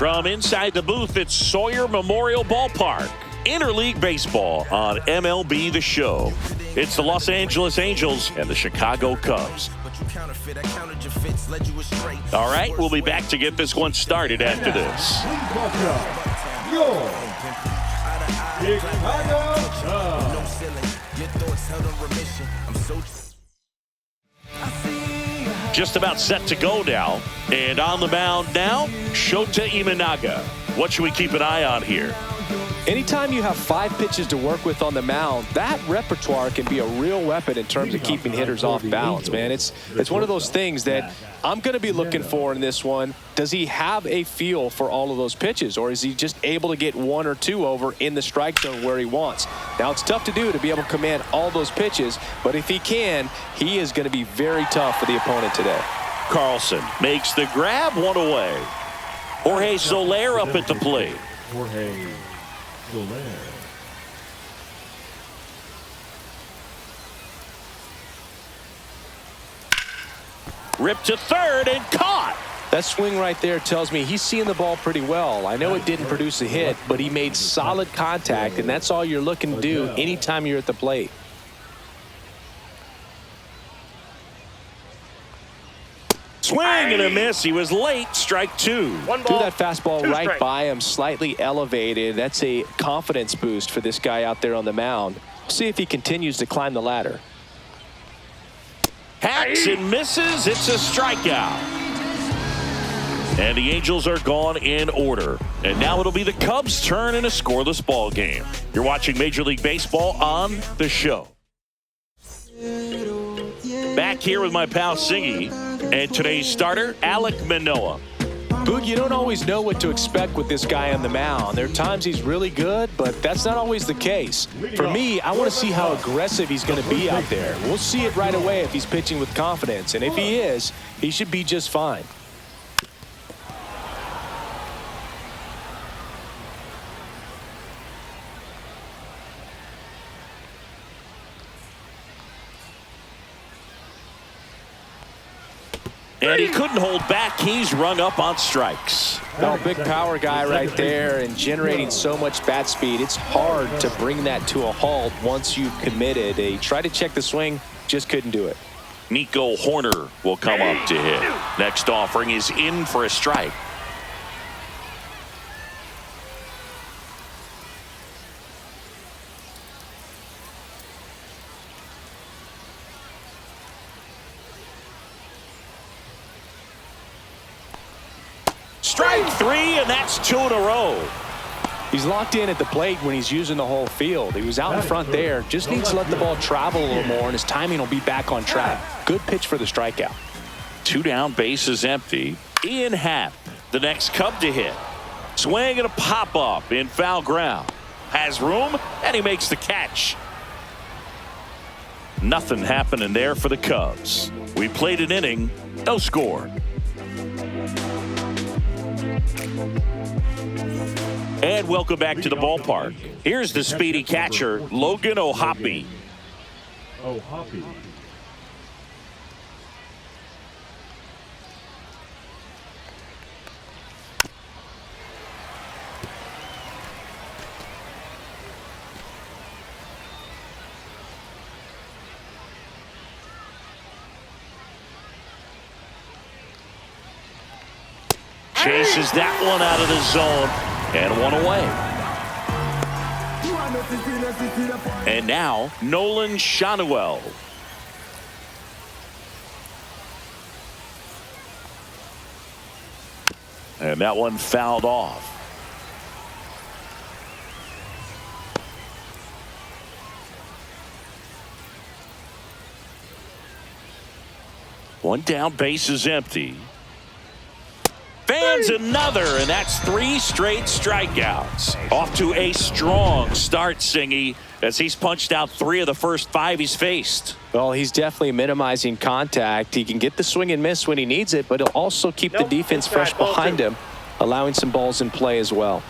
From inside the booth, it's Sawyer Memorial Ballpark. Interleague baseball on MLB The Show. It's the Los Angeles Angels and the Chicago Cubs. All right, we'll be back to get this one started after this. Just about set to go now. And on the mound now, Shota Imanaga. What should we keep an eye on here? Anytime you have 5 pitches to work with on the mound, that repertoire can be a real weapon in terms of keeping hitters off balance, man. It's one of those things that I'm going to be looking for in this one. Does he have a feel for all of those pitches, or is he just able to get 1 or 2 over in the strike zone where he wants? Now, it's tough to do to be able to command all those pitches, but if he can, he is going to be very tough for the opponent today. Carlson makes the grab, 1 away. Jorge Soler up at the plate. Jorge Soler. Ripped to third and caught. That swing right there tells me he's seeing the ball pretty well. I know it didn't produce a hit, but he made solid contact, and that's all you're looking to do anytime you're at the plate. Swing and a miss. He was late. Strike 2. Threw that fastball right by him, slightly elevated. That's a confidence boost for this guy out there on the mound. See if he continues to climb the ladder. Hacks and misses. It's a strikeout. And the Angels are gone in order. And now it'll be the Cubs' turn in a scoreless ball game. You're watching Major League Baseball on The Show. Back here with my pal Singy and today's starter, Alek Manoah. Boog, you don't always know what to expect with this guy on the mound. There are times he's really good, but that's not always the case. For me, I want to see how aggressive he's going to be out there. We'll see it right away if he's pitching with confidence. And if he is, he should be just fine. And he couldn't hold back. He's rung up on strikes. Well, big power guy right there and generating so much bat speed. It's hard to bring that to a halt once you've committed. He tried to check the swing, just couldn't do it. Nico Horner will come up to hit. Next offering is in for a strike. Strike 3, and that's 2 in a row. He's locked in at the plate when he's using the whole field. He was out in front there. Just needs to let the ball travel a little more, and his timing will be back on track. Good pitch for the strikeout. 2 down, bases empty. Ian Happ, the next Cub to hit. Swing and a pop-up in foul ground. Has room, and he makes the catch. Nothing happening there for the Cubs. We played an inning, no score. And welcome back to the ballpark. Here's the speedy catcher, Logan O'Hoppe. O'Hoppe. Chases that one out of the zone. And 1 away. And now, Nolan Shanuel. And that one fouled off. One down, base is empty. Fans another, and that's 3 straight strikeouts. Off to a strong start, Singy, as he's punched out 3 of the first 5 he's faced. Well, he's definitely minimizing contact. He can get the swing and miss when he needs it, but he'll also keep the defense fresh behind him, allowing some balls in play as well.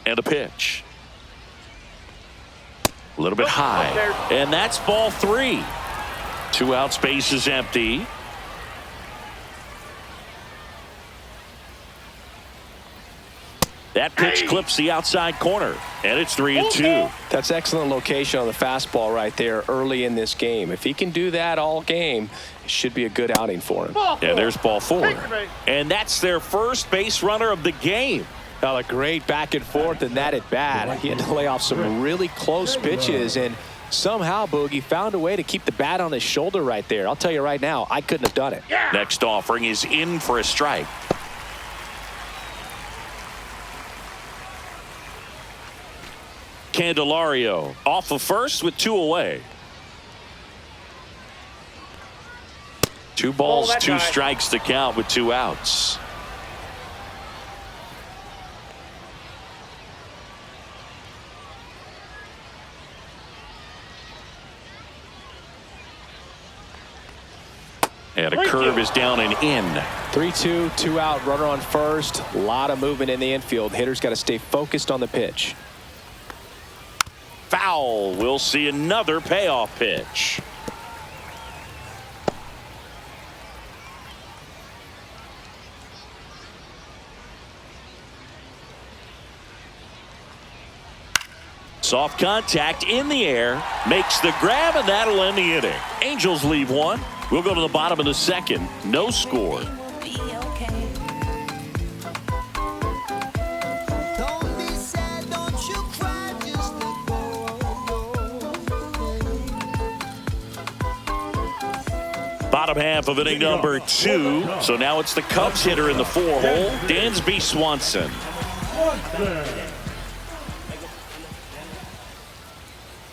And a pitch. A little bit high. And that's ball 3. 2 outs, base is empty. That pitch clips the outside corner, and it's 3-2. That's excellent location on the fastball right there early in this game. If he can do that all game, it should be a good outing for him. And there's ball 4. And that's their first base runner of the game. A great back and forth in that at bat. He had to lay off some really close pitches, and somehow Boogie found a way to keep the bat on his shoulder right there. I'll tell you right now, I couldn't have done it. Next offering is in for a strike. Candelario off of first with 2 away. 2 balls, 2 strikes to count with 2 outs. And a curve is down and in. 3-2, 2 out, runner on first. A lot of movement in the infield. Hitter's got to stay focused on the pitch. Foul. We'll see another payoff pitch. Soft contact in the air, makes the grab, and that'll end the inning. Angels leave 1. We'll go to the bottom of the second. No score. Bottom half of inning number 2. So now it's the Cubs hitter in the 4-hole, Dansby Swanson.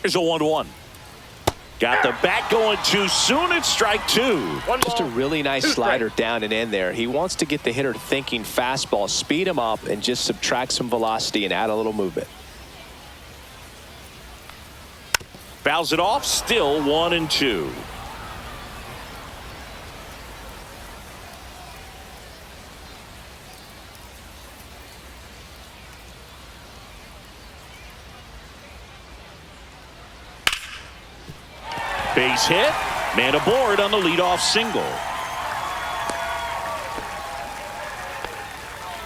Here's a 1-1. Got the bat going too soon. It's strike 2. Just a really nice slider down and in there. He wants to get the hitter thinking fastball, speed him up, and just subtract some velocity and add a little movement. Fouls it off. Still 1-2. Base hit. Man aboard on the leadoff single.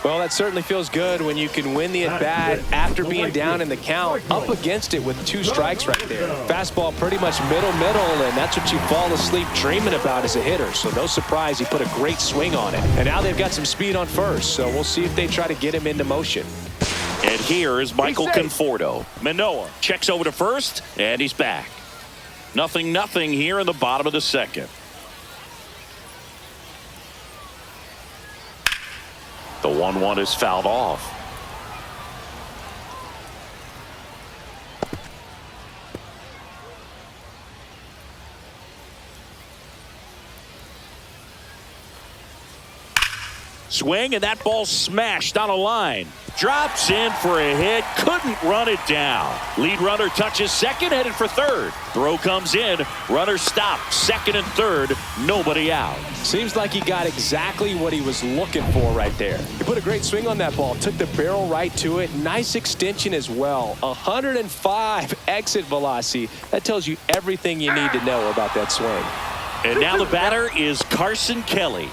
Well, that certainly feels good when you can win the at-bat after being down in the count, up against it with 2 strikes right there. Fastball pretty much middle, and that's what you fall asleep dreaming about as a hitter. So no surprise he put a great swing on it. And now they've got some speed on first, so we'll see if they try to get him into motion. And here is Michael Conforto. Manoah checks over to first, and he's back. 0-0 here in the bottom of the second. The 1-1 is fouled off. Swing, and that ball smashed on a line. Drops in for a hit. Couldn't run it down. Lead runner touches second, headed for third. Throw comes in. Runner stopped. Second and third. Nobody out. Seems like he got exactly what he was looking for right there. He put a great swing on that ball. Took the barrel right to it. Nice extension as well. 105 exit velocity. That tells you everything you need to know about that swing. And now the batter is Carson Kelly.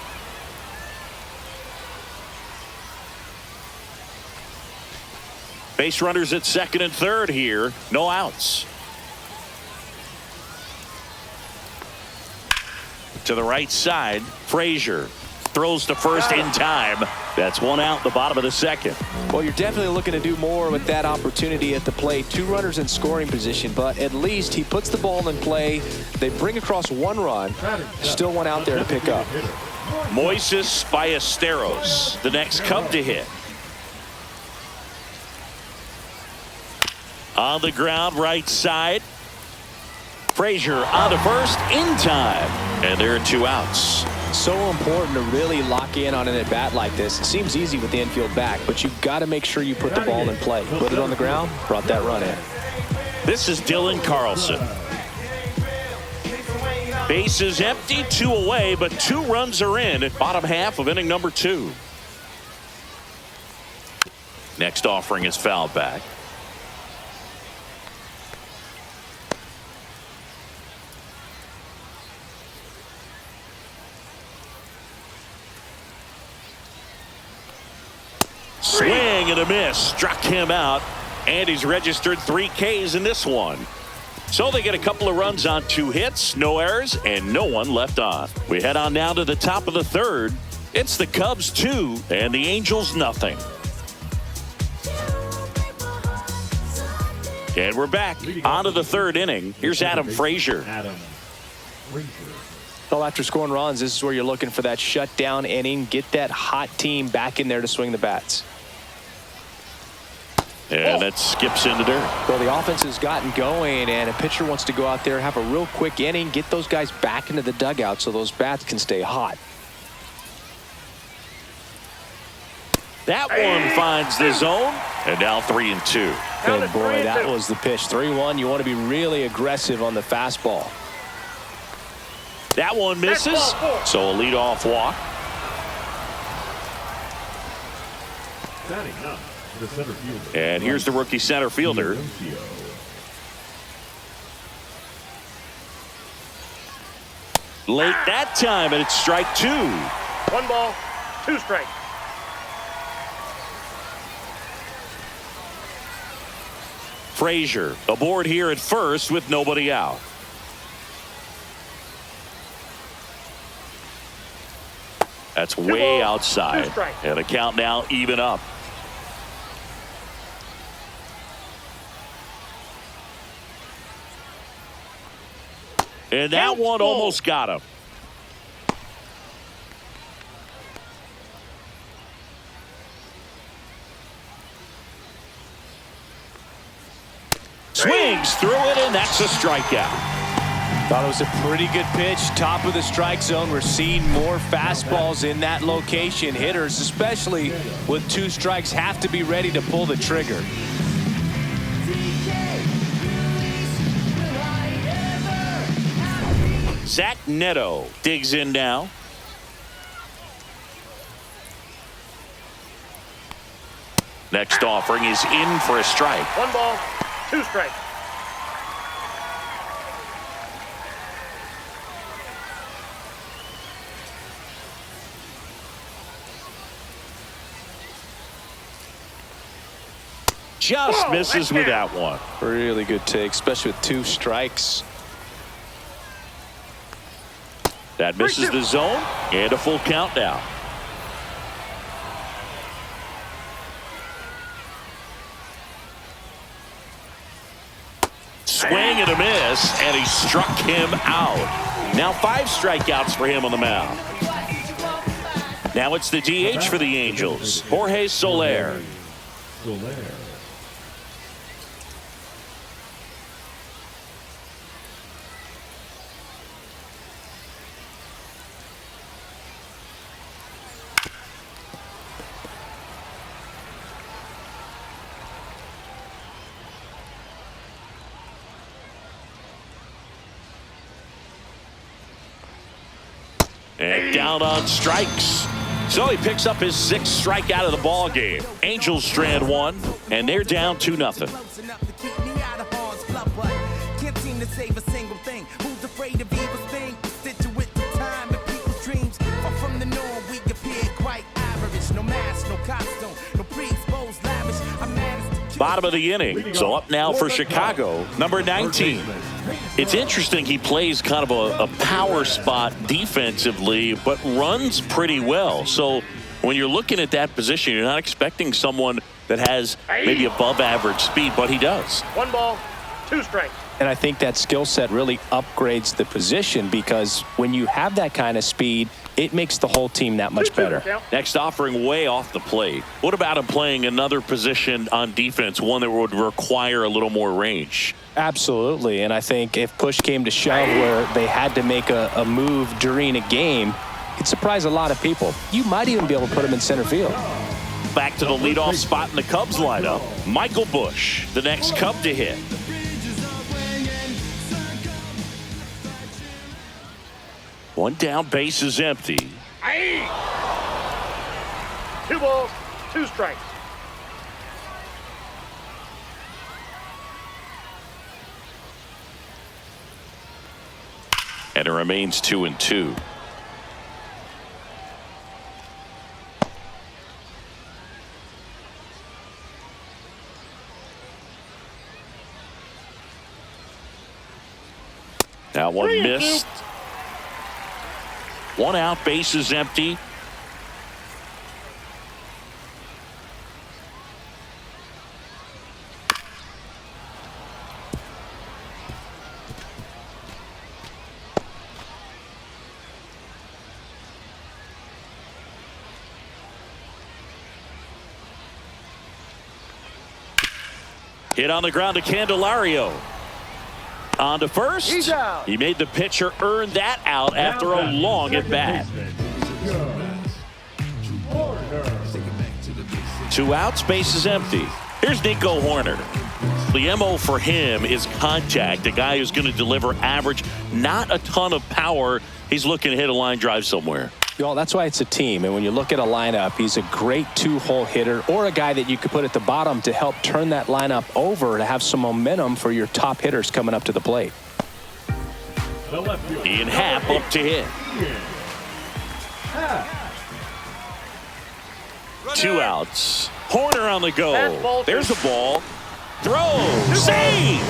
Base runners at second and third here. No outs. To the right side, Frazier throws to first in time. That's 1 out in the bottom of the second. Well, you're definitely looking to do more with that opportunity at the plate. 2 runners in scoring position, but at least he puts the ball in play. They bring across 1 run. Still 1 out there to pick up. Moises Ballesteros, the next Cub to hit. On the ground, right side. Frazier on to first in time. And there are 2 outs. So important to really lock in on an at-bat like this. It seems easy with the infield back, but you've got to make sure you put the ball in play. Put it on the ground, brought that run in. This is Dylan Carlson. Base is empty, 2 away, but 2 runs are in at bottom half of inning number 2. Next offering is fouled back. Swing Swing and a miss. Struck him out. And he's registered 3 Ks in this one. So they get a couple of runs on 2 hits, no errors, and no one left on. We head on now to the top of the 3rd. It's the Cubs 2 and the Angels nothing. And we're back on to the 3rd inning. Here's Adam Frazier. Well, after scoring runs, this is where you're looking for that shutdown inning. Get that hot team back in there to swing the bats. And that skips into dirt. Well, the offense has gotten going, and a pitcher wants to go out there, have a real quick inning, get those guys back into the dugout so those bats can stay hot. That one finds the zone, and now 3-2. And boy, that was the pitch. 3-1. You want to be really aggressive on the fastball. That one misses, so a leadoff walk. The center fielder. And here's the rookie center fielder. Late that time, and it's strike 2. 1 ball, 2 strikes. Frazier aboard here at first with nobody out. That's way outside. And the count now even up. And that one almost got him. Swings through it, and that's a strikeout. Thought it was a pretty good pitch. Top of the strike zone. We're seeing more fastballs in that location. Hitters, especially with 2 strikes, have to be ready to pull the trigger. Zach Neto digs in now. Next offering is in for a strike. 1 ball, 2 strikes. Just misses with that one. Really good take, especially with 2 strikes. That misses the zone, and a full count now. Swing and a miss, and he struck him out. Now 5 strikeouts for him on the mound. Now it's the DH for the Angels, Jorge Soler. And down on strikes. So he picks up his 6th strikeout of the ball game. Angels strand 1, and they're down 2-0. Bottom of the inning. So up now for Chicago, number 19. It's interesting, he plays kind of a power spot defensively, but runs pretty well. So when you're looking at that position, you're not expecting someone that has maybe above average speed, but he does. 1 ball, 2 strikes. And I think that skill set really upgrades the position, because when you have that kind of speed, it makes the whole team that much better. Next offering way off the plate. What about him playing another position on defense, one that would require a little more range? Absolutely. And I think if push came to shove where they had to make a move during a game, it'd surprise a lot of people. You might even be able to put him in center field. Back to the leadoff spot in the Cubs lineup. Michael Busch, the next Cub to hit. One down, base is empty. 2 balls, 2 strikes. And it remains 2-2. Now one 3-2. missed. One out, base is empty. Hit on the ground to Candelario. On to first. He's out. He made the pitcher earn that out after a long at bat. 2 outs, base is empty. Here's Nico Hoerner. The MO for him is contact. A guy who's going to deliver average, not a ton of power. He's looking to hit a line drive somewhere. Well, that's why it's a team. And when you look at a lineup, he's a great 2-hole hitter or a guy that you could put at the bottom to help turn that lineup over to have some momentum for your top hitters coming up to the plate. Ian Happ up to hit. 2 outs. Hoerner on the go. Fastball. There's a ball. Throw. Save.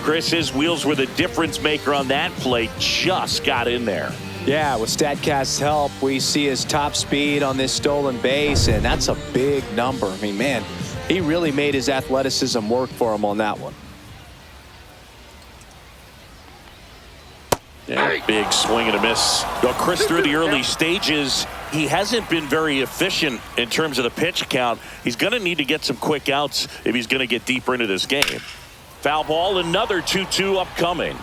Chris, his wheels were the difference maker on that play. Just got in there. Yeah, with StatCast's help, we see his top speed on this stolen base, and that's a big number. I mean, man, he really made his athleticism work for him on that one. Yeah, big swing and a miss. Well, Chris, through the early stages, he hasn't been very efficient in terms of the pitch count. He's going to need to get some quick outs if he's going to get deeper into this game. Foul ball, another 2-2 upcoming.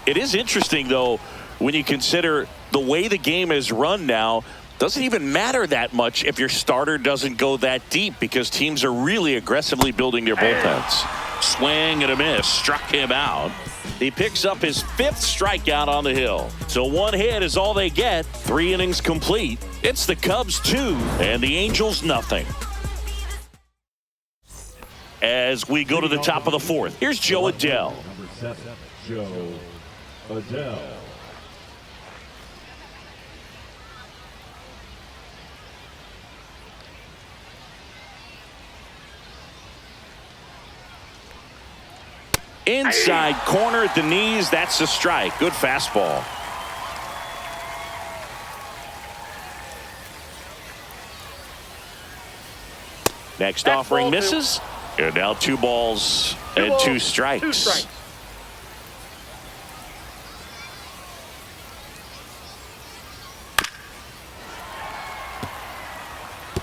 It is interesting, though, when you consider the way the game is run now. Doesn't even matter that much if your starter doesn't go that deep because teams are really aggressively building their bullpens. Swing and a miss. Struck him out. He picks up his 5th strikeout on the hill. So 1 hit is all they get. 3 innings complete. It's the Cubs 2 and the Angels nothing. As we go to the top of the 4th, here's Joe Adell. Number 7, Joe Adell. Inside corner at the knees. That's a strike. Good fastball. Next offering misses. And now 2 balls and 2 strikes. 2 strikes.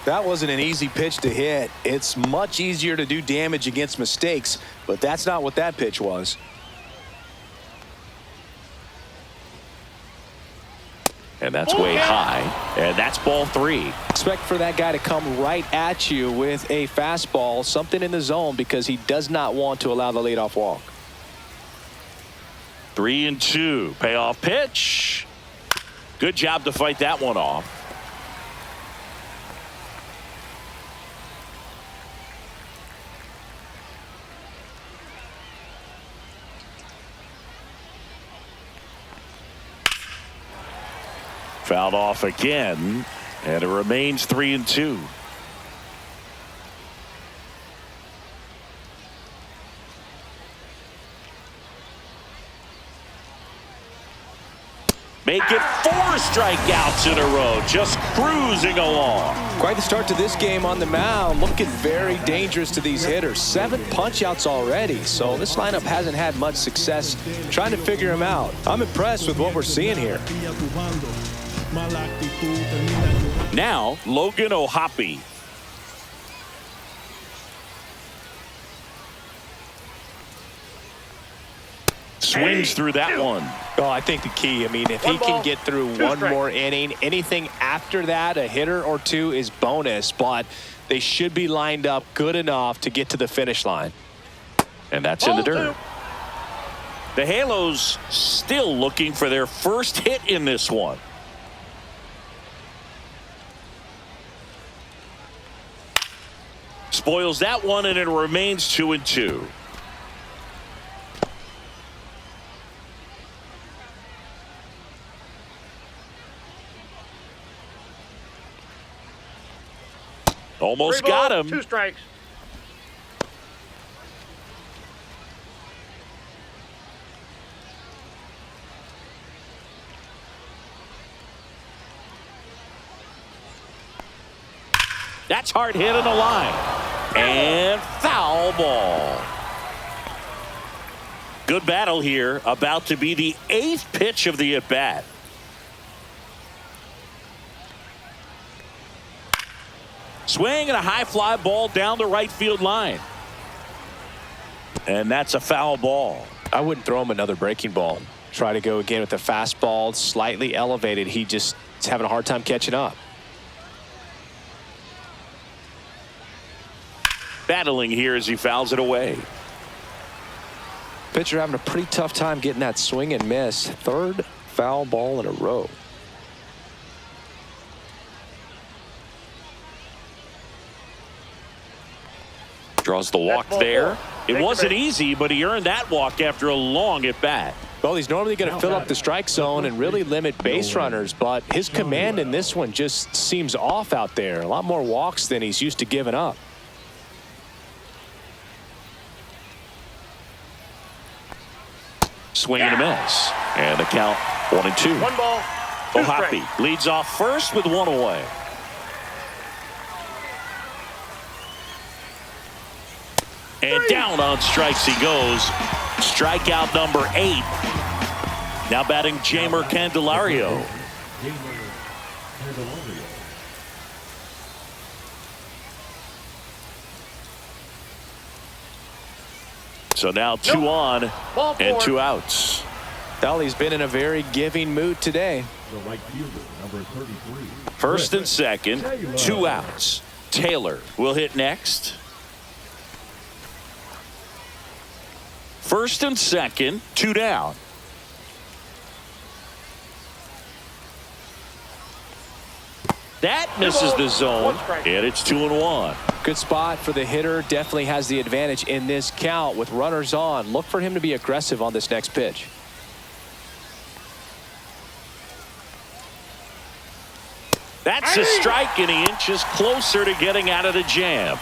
That wasn't an easy pitch to hit. It's much easier to do damage against mistakes, but that's not what that pitch was. And that's way high. And that's ball 3. Expect for that guy to come right at you with a fastball, something in the zone, because he does not want to allow the leadoff walk. 3-2. Payoff pitch. Good job to fight that one off. Fouled off again, and it remains 3-2. Make it 4 strikeouts in a row, just cruising along. Quite the start to this game on the mound, looking very dangerous to these hitters. 7 punch-outs already, so this lineup hasn't had much success trying to figure him out. I'm impressed with what we're seeing here. Now, Logan O'Hoppe. Swings through that one. Oh, I think the key, I mean, if he can get through 1 more inning, anything after that, a hitter or 2 is bonus, but they should be lined up good enough to get to the finish line. And that's in the dirt. The Halos still looking for their first hit in this one. Spoils that one, and it remains 2-2. Almost got him. 2 strikes. That's hard hit in the line. And foul ball. Good battle here. About to be the 8th pitch of the at-bat. Swing and a high fly ball down the right field line. And that's a foul ball. I wouldn't throw him another breaking ball. Try to go again with the fastball, slightly elevated. He just is having a hard time catching up. Battling here as he fouls it away. Pitcher having a pretty tough time getting that swing and miss. 3rd foul ball in a row. Draws the walk there. It wasn't easy, but he earned that walk after a long at bat. Well, he's normally going to fill up the strike zone and really limit base runners, but his command in this one just seems off out there. A lot more walks than he's used to giving up. Swing and a miss. And the count 1-2. 1 ball, 2 O'Hoppe strikes. leads off first with 1 away. And down on strikes he goes. Strikeout number 8. Now batting Jamer Candelario. So now 2 on Ball and 4. 2 outs. Well, he's been in a very giving mood today. The right fielder, number 33. First and second, 2 outs. Taylor will hit next. First and second, 2 down. That misses the zone, and it's 2-1. Good spot for the hitter. Definitely has the advantage in this count with runners on. Look for him to be aggressive on this next pitch. That's a strike, and he inches closer to getting out of the jam.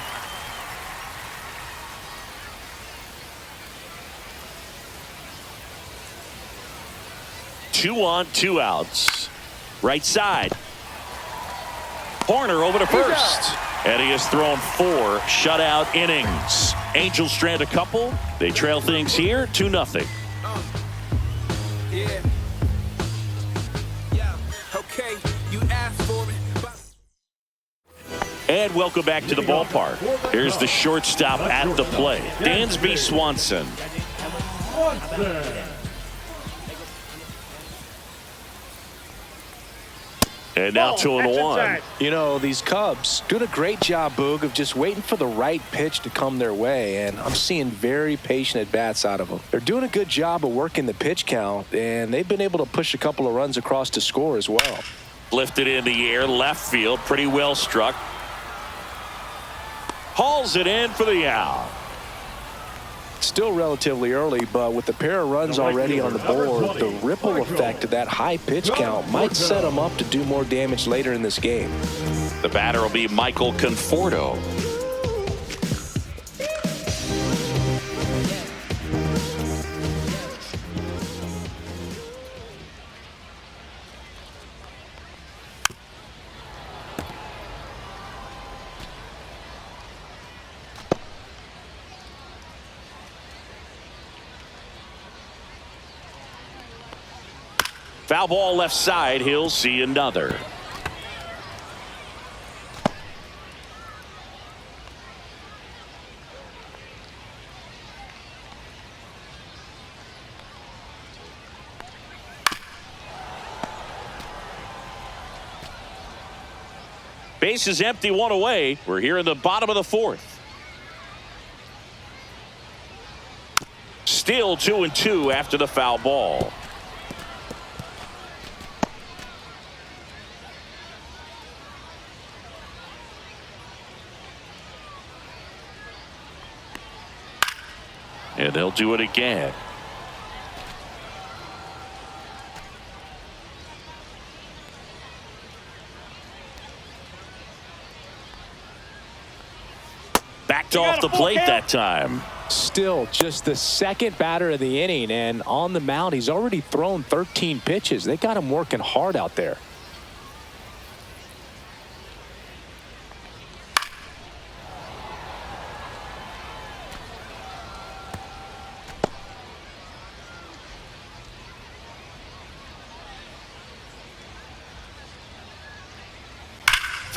Two on, 2 outs. Right side. Horner over to first. And he has thrown 4 shutout innings. Angels strand a couple. They trail things here 2-0. Yeah. Yeah. Okay. You asked for it. And welcome back to the ballpark. Here's the shortstop at the plate, Dansby Swanson. And now 2-1. You know, these Cubs doing a great job, Boog, of just waiting for the right pitch to come their way, and I'm seeing very patient at-bats out of them. They're doing a good job of working the pitch count, and they've been able to push a couple of runs across to score as well. Lifted in the air, left field, pretty well struck. Hauls it in for the out. Still relatively early, but with the pair of runs already on the board, the ripple effect of that high pitch count might set them up to do more damage later in this game. The batter will be Michael Conforto. Foul ball left side. He'll see another. Base is empty, 1 away. We're here in the bottom of the 4th. Still 2-2 after the foul ball. And they'll do it again. Backed off the plate that time. Still just the second batter of the inning, and on the mound, he's already thrown 13 pitches. They got him working hard out there.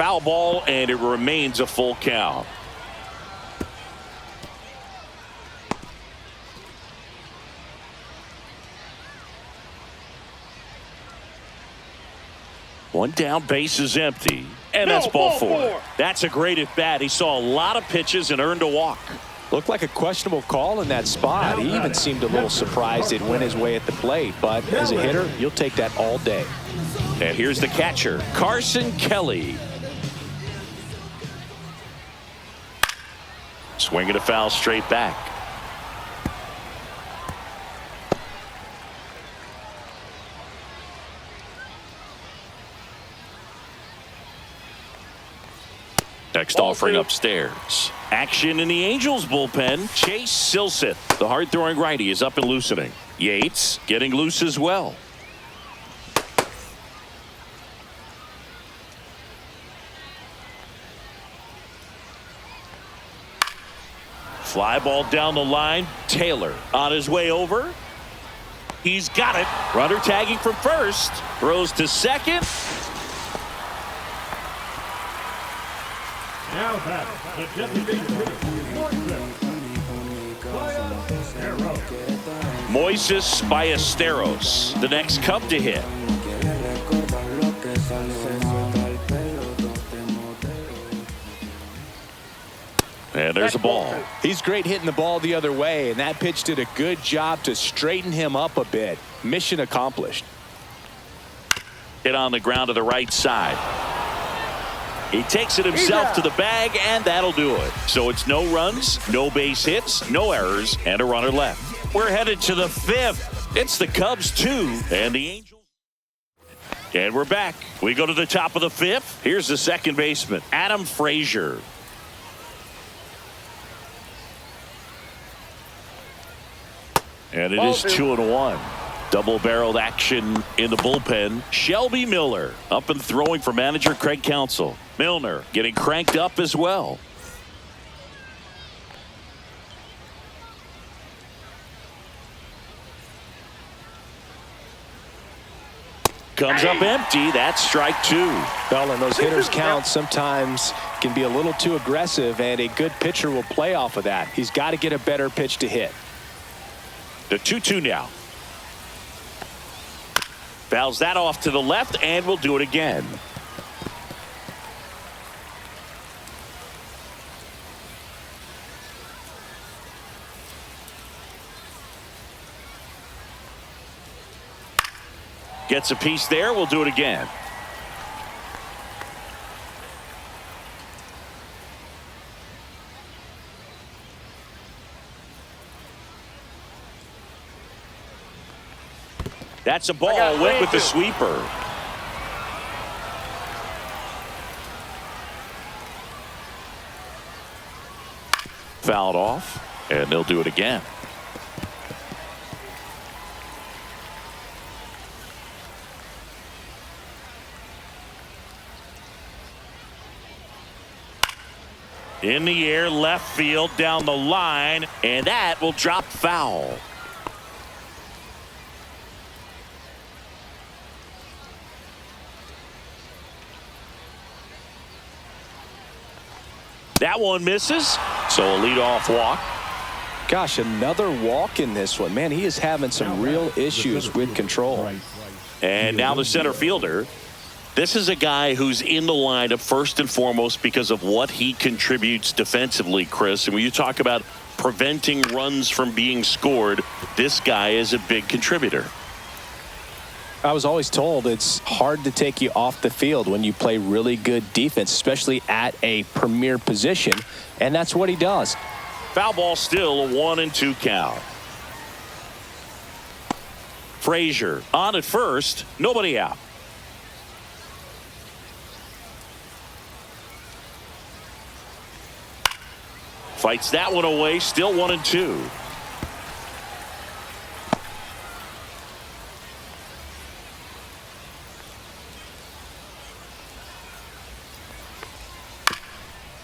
foul ball, and it remains a full count. One down, base is empty, and that's ball four. That's a great at bat. He saw a lot of pitches and earned a walk. Looked like a questionable call in that spot. He even seemed a little surprised it went his way at the plate. But as a hitter, you'll take that all day. And here's the catcher, Carson Kelly. Swinging a foul straight back. Next offering upstairs. Action in the Angels bullpen. Chase Silseth, the hard-throwing righty, is up and loosening. Yates getting loose as well. Fly ball down the line. Taylor on his way over. He's got it. Runner tagging from first. Throws to second. Now back, the designated Moises Ballesteros, the next Cub to hit. And there's a ball. He's great hitting the ball the other way, and that pitch did a good job to straighten him up a bit. Mission accomplished. Hit on the ground to the right side. He takes it himself to the bag, and that'll do it. So it's no runs, no base hits, no errors, and a runner left. We're headed to the fifth. It's the Cubs 2 and the Angels. And we're back. We go to the top of the fifth. Here's the second baseman, Adam Frazier. And it is 2-1. Double-barreled action in the bullpen. Shelby Miller up and throwing for manager Craig Counsell. Milner getting cranked up as well. Comes up empty. That's strike two. Well, and those hitters' counts sometimes can be a little too aggressive, and a good pitcher will play off of that. He's got to get a better pitch to hit. The 2-2 now. Fouls that off to the left, and we'll do it again. Gets a piece there. We'll do it again. That's a ball. Went with the sweeper. Fouled off, and they'll do it again. In the air, left field, down the line, and that will drop foul. That one misses, so a leadoff walk. Gosh, another walk in this one. Man, he is having some real issues with control. And now the center fielder. This is a guy who's in the lineup first and foremost because of what he contributes defensively, Chris. And when you talk about preventing runs from being scored, this guy is a big contributor. I was always told it's hard to take you off the field when you play really good defense, especially at a premier position, and that's what he does. Foul ball still, a 1-2 count. Frazier on at first, nobody out. Fights that one away, still 1-2.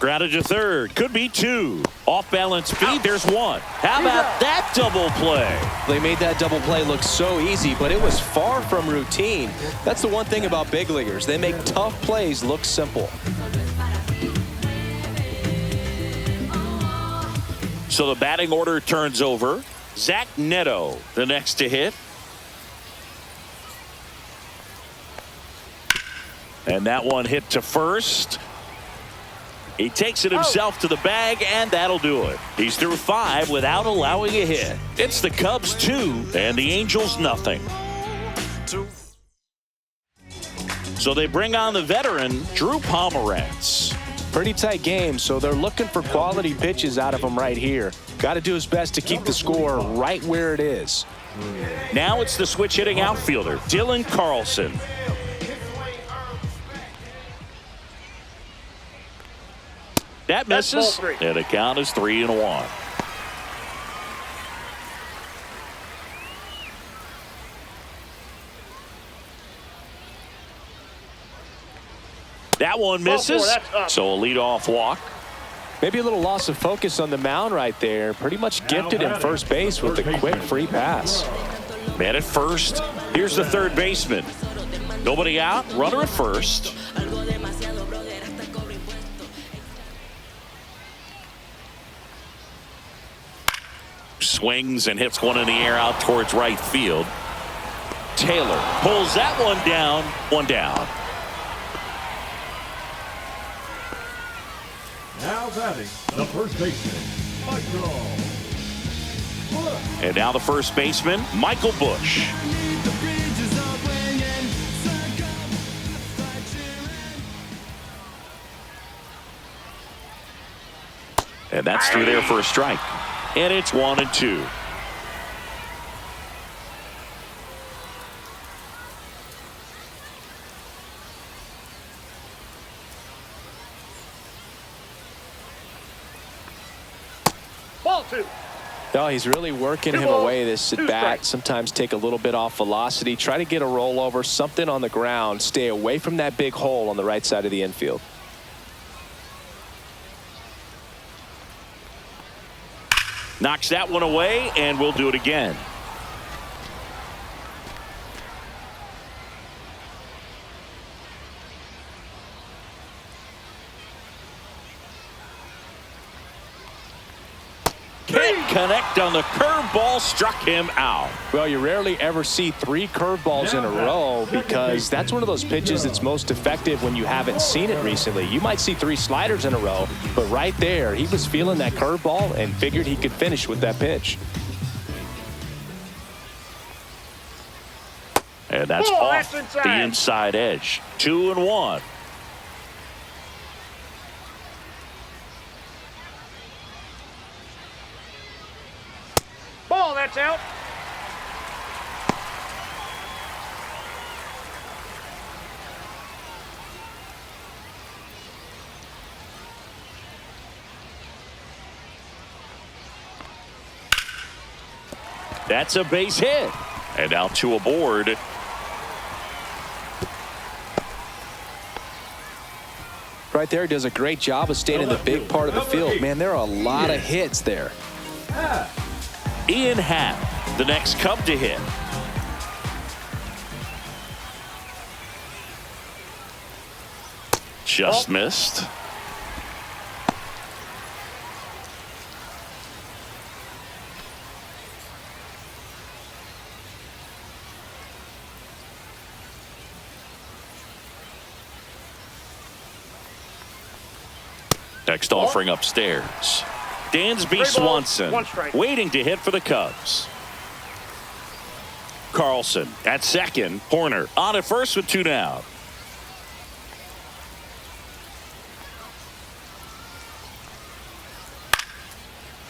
Grounded to third. Could be two. Off balance feed. There's one. How about that double play? They made that double play look so easy, but it was far from routine. That's the one thing about big leaguers. They make tough plays look simple. So the batting order turns over. Zach Neto, the next to hit. And that one hit to first. He takes it himself to the bag, and that'll do it. He's through 5 without allowing a hit. It's the Cubs 2 and the Angels nothing. So they bring on the veteran, Drew Pomerantz. Pretty tight game, so they're looking for quality pitches out of him right here. Got to do his best to keep the score right where it is. Now it's the switch hitting outfielder, Dylan Carlson. That misses, and the count is 3-1. That one misses, so a leadoff walk. Maybe a little loss of focus on the mound right there. Pretty much gifted him first base with a quick free pass. Man at first. Here's the third baseman. Nobody out, runner at first. Swings and hits one in the air out towards right field. Taylor pulls that one down. One down. Now batting, the first baseman, Michael Busch. And now the first baseman, Michael Busch. And that's through there for a strike. And it's 1-2. Ball 2. No, he's really working him away this at bat. Sometimes take a little bit off velocity. Try to get a rollover, something on the ground. Stay away from that big hole on the right side of the infield. Knocks that one away, and we'll do it again. Can't connect on the curveball, struck him out. Well, you rarely ever see 3 curveballs in a row because that's one of those pitches that's most effective when you haven't seen it recently. You might see 3 sliders in a row, but right there, he was feeling that curveball and figured he could finish with that pitch. And that's off the inside edge. 2-1. Ball, that's out. That's a base hit. And now 2 aboard. Right there, does a great job of staying in the big part of the field. Man, there are a lot of hits there. Ian Happ, the next Cub to hit. Just missed. Next offering upstairs. Dansby Swanson waiting to hit for the Cubs. Carlson at second. Horner on at first with 2 down.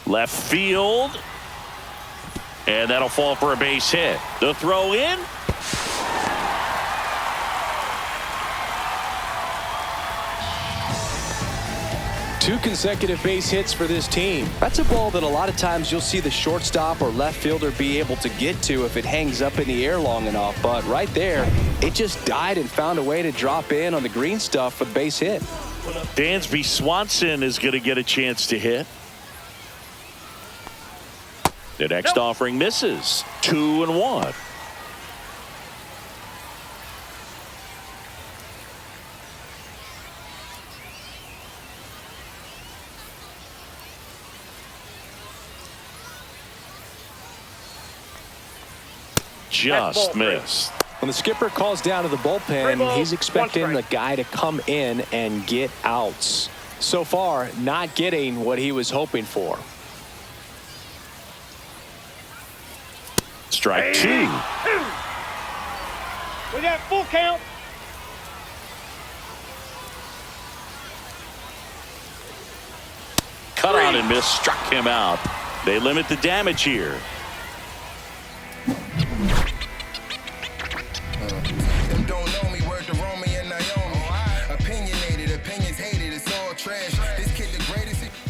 Left field. And that'll fall for a base hit. The throw in. Two consecutive base hits for this team. That's a ball that a lot of times you'll see the shortstop or left fielder be able to get to if it hangs up in the air long enough. But right there, it just died and found a way to drop in on the green stuff for the base hit. Dansby Swanson is going to get a chance to hit. The next offering misses. 2-1. Just missed. When the skipper calls down to the bullpen, he's expecting the guy to come in and get outs. So far, not getting what he was hoping for. Strike 2. We got full count. Cut on and miss, struck him out. They limit the damage here.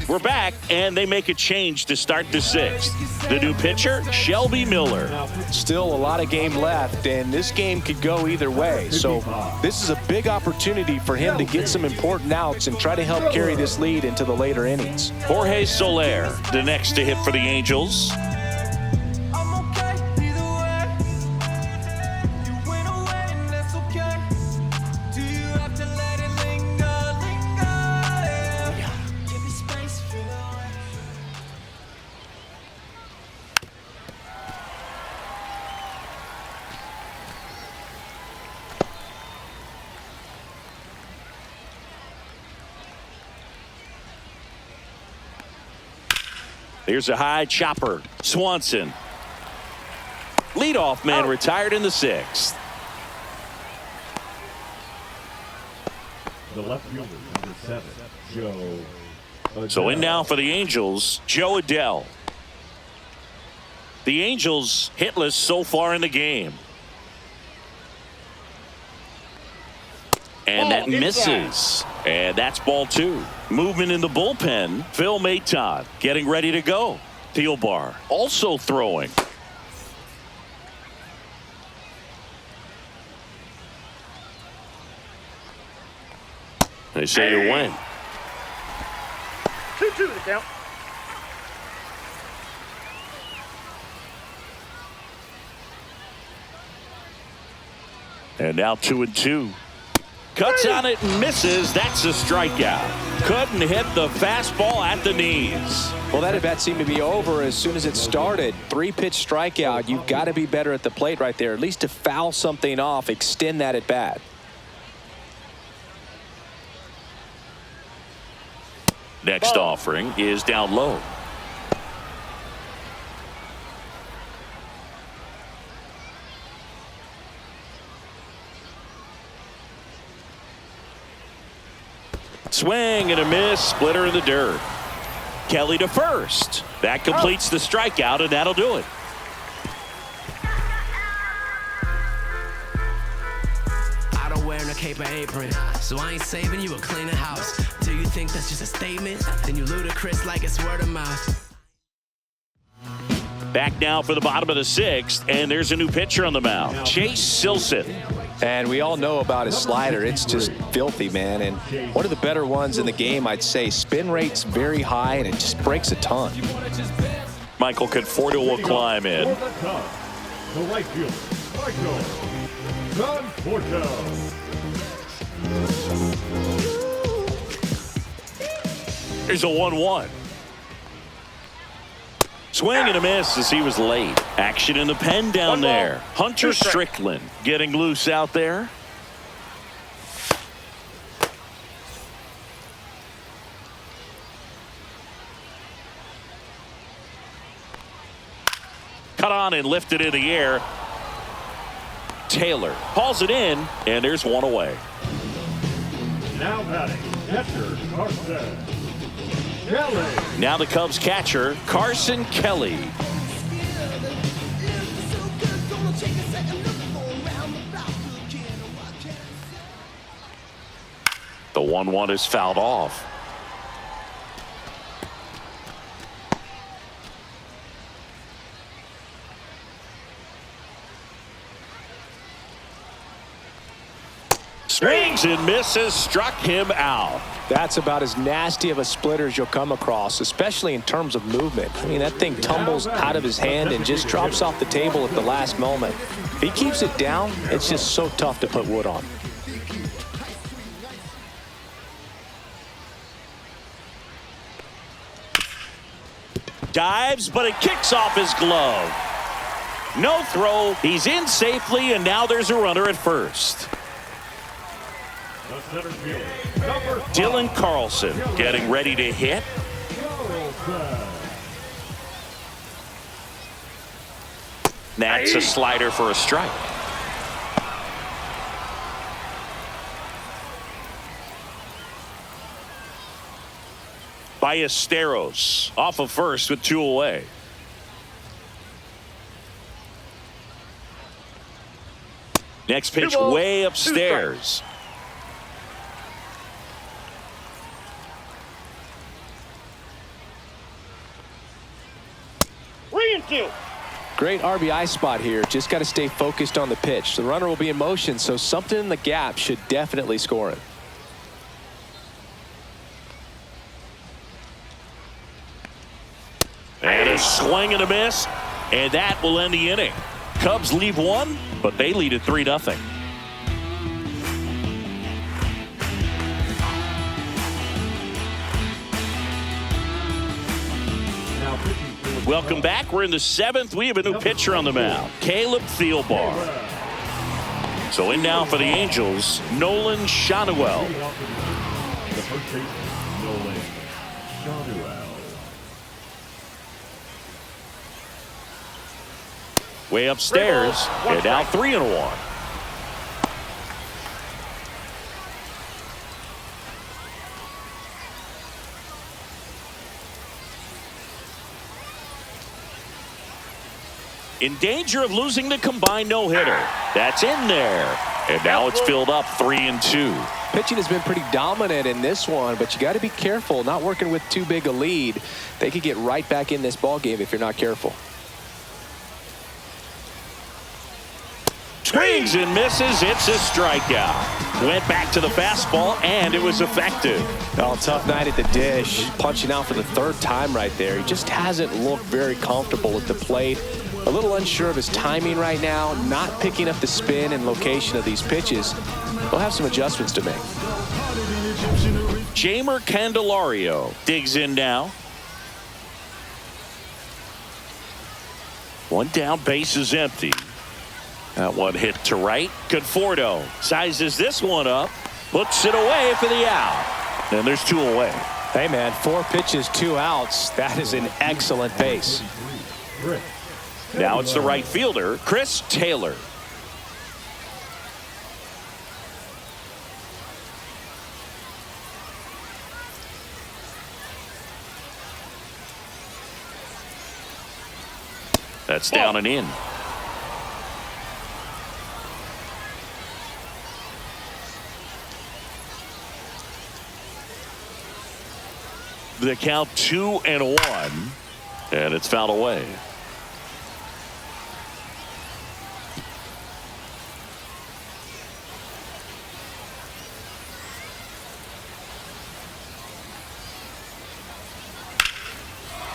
We're back, and they make a change to start the 6th. The new pitcher, Shelby Miller. Still a lot of game left, and this game could go either way. So this is a big opportunity for him to get some important outs and try to help carry this lead into the later innings. Jorge Soler, the next to hit for the Angels. Here's a high chopper. Swanson. Leadoff man retired in the 6th. The left fielder, number 7, Joe Adell. So in now for the Angels, Joe Adell. The Angels hitless so far in the game. And that misses. And that's ball 2. Movement in the bullpen. Phil Maton getting ready to go. Thielbar also throwing. They say to win. 2-2 the count. And now 2-2. Cuts on it and misses. That's a strikeout. Couldn't hit the fastball at the knees. Well, that at bat seemed to be over as soon as it started. 3-pitch strikeout. You've got to be better at the plate right there, at least to foul something off, extend that at bat. Next offering is down low. Swing and a miss. Splitter in the dirt. Kelly to first. That completes the strikeout, and that'll do it. I don't wear no cape or apron, so I ain't saving you a cleaner house. Do you think that's just a statement? Then you ludicrous like it's word of mouth. Back now for the bottom of the 6th, and there's a new pitcher on the mound. Chase Silson. And we all know about his slider. It's just filthy, man. And one of the better ones in the game, I'd say. Spin rate's very high, and it just breaks a ton. Michael Conforto will climb in. For the Cubs, the right fielder, Michael Conforto. Here's a 1-1. Swing and a miss as he was late. Action in the pen down there. Hunter Strickland getting loose out there. Cut on and lifted in the air. Taylor hauls it in, and there's one away. Now batting, catcher Carson Kelly. Now the Cubs catcher, Carson Kelly. The 1-1 is fouled off. Swings and misses, struck him out. That's about as nasty of a splitter as you'll come across, especially in terms of movement. I mean, that thing tumbles out of his hand and just drops off the table at the last moment. If he keeps it down, it's just so tough to put wood on. Dives, but it kicks off his glove. No throw. He's in safely, and now there's a runner at first. The center fielder, number 5, Dylan Carlson getting ready to hit. Carlson. That's a slider for a strike. Ballesteros off of first with 2 away. Next pitch way upstairs. Re-infield. Great RBI spot here. Just got to stay focused on the pitch. The runner will be in motion, so something in the gap should definitely score him. And a swing and a miss, and that will end the inning. Cubs leave 1, but they lead at 3-0. Now pitching for Welcome back. We're in the 7th. We have a new pitcher on the mound, Caleb Thielbar. So in now for the Angels, Nolan Shanuel. the first baseman, Nolan Shanuel. Way upstairs, and now 3-1. In danger of losing the combined no-hitter. That's in there. And now it's filled up 3-2. Pitching has been pretty dominant in this one, but you got to be careful. Not working with too big a lead. They could get right back in this ball game if you're not careful. Swings and misses. It's a strikeout. Went back to the fastball, and it was effective. Oh, tough night at the dish. Punching out for the 3rd time right there. He just hasn't looked very comfortable at the plate. A little unsure of his timing right now. Not picking up the spin and location of these pitches. He'll have some adjustments to make. Jamer Candelario digs in now. 1 down, base is empty. That one hit to right. Conforto sizes this one up, puts it away for the out. And there's 2 away. Hey, man, 4 pitches, 2 outs. That is an excellent pace. Now it's the right fielder, Chris Taylor. That's down and in. The count 2-1, and it's fouled away.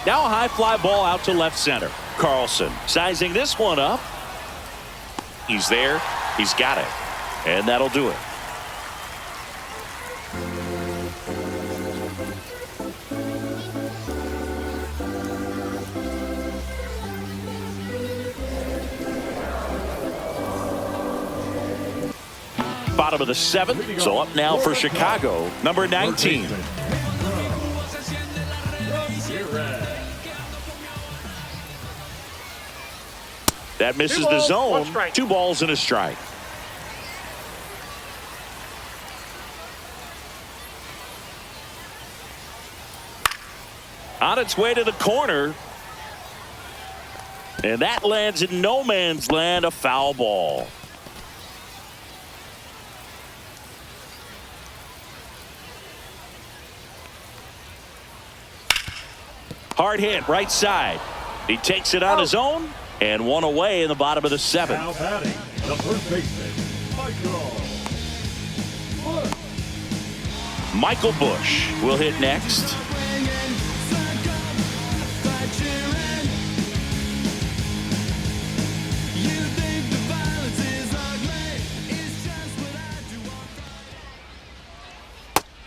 Now a high fly ball out to left center. Carlson sizing this one up. He's there. He's got it. And that'll do it. Bottom of the 7th. So up now for Chicago, number 19. That misses the zone. 2 balls and a strike. On its way to the corner. And that lands in no man's land, a foul ball. Hard hit, right side. He takes it on his own, and 1 away in the bottom of the 7th. Now batting, the first baseman, Michael. Michael Bush will hit next.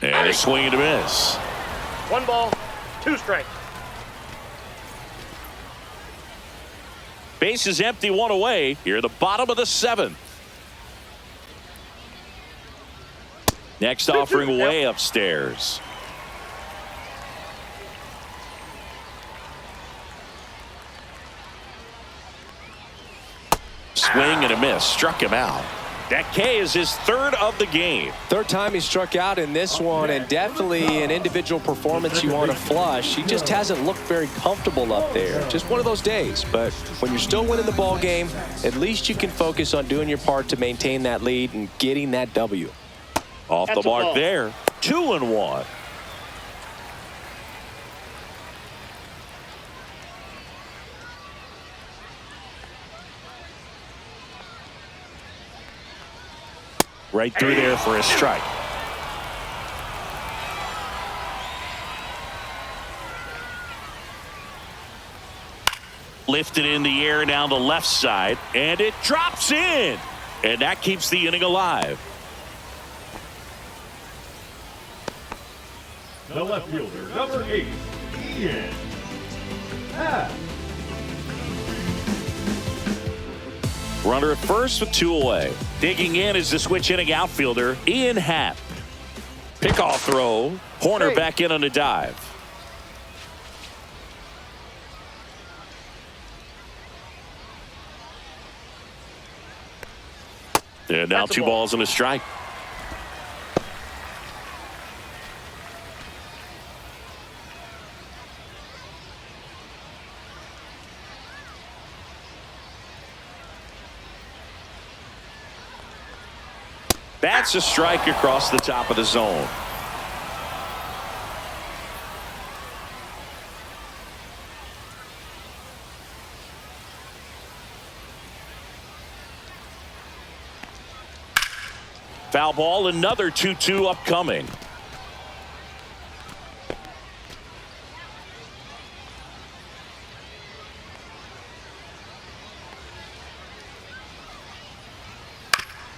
And a swing and a miss. 1 ball, 2 strikes. Base is empty, 1 away. Here at the bottom of the 7th. Next offering way upstairs. Swing and a miss. Struck him out. That K is his 3rd of the game. 3rd time he struck out in this one, and definitely an individual performance you want to flush. He just hasn't looked very comfortable up there. Just one of those days. But when you're still winning the ball game, at least you can focus on doing your part to maintain that lead and getting that W. Off the mark there. 2-1. Right through there for a strike. Lifted in the air down the left side, and it drops in. And that keeps the inning alive. The left fielder, number 8, Ian Happ. Runner at first with 2 away. Digging in is the switch inning outfielder, Ian Happ. Pickoff throw. Horner back in on a dive. And now 2 balls and a strike. That's a strike across the top of the zone. Foul ball, another 2-2 upcoming.